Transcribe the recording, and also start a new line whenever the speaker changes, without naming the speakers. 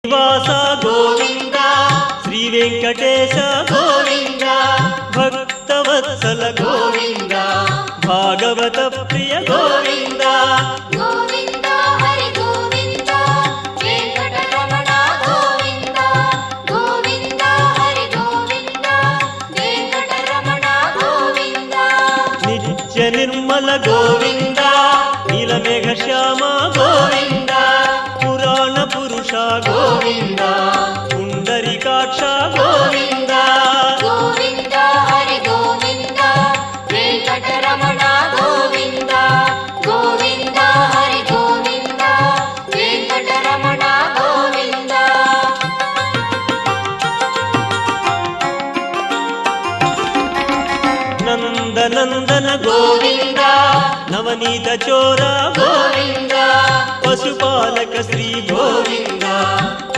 శ్రీనివాస గోవింద శ్రీ వెంకటేశ గోవింద భక్తవత్సల గోవింద భాగవత ప్రియ గోవింద
గోవింద హరి గోవింద వెంకటరమణ గోవింద గోవింద హరి గోవింద వెంకటరమణ గోవింద
నిత్య నిర్మల గోవింద నీలమేఘ శ్యామ గోవింద పురాణ పురుష గోవింద పుండరీకాక్ష గోవింద
గోవింద హరి గోవింద వెంకటరమణ గోవింద గోవింద హరి గోవింద వెంకటరమణ గోవింద
నందనందన గోవింద నవనీత చోర గోవింద పశుపాలక శ్రీ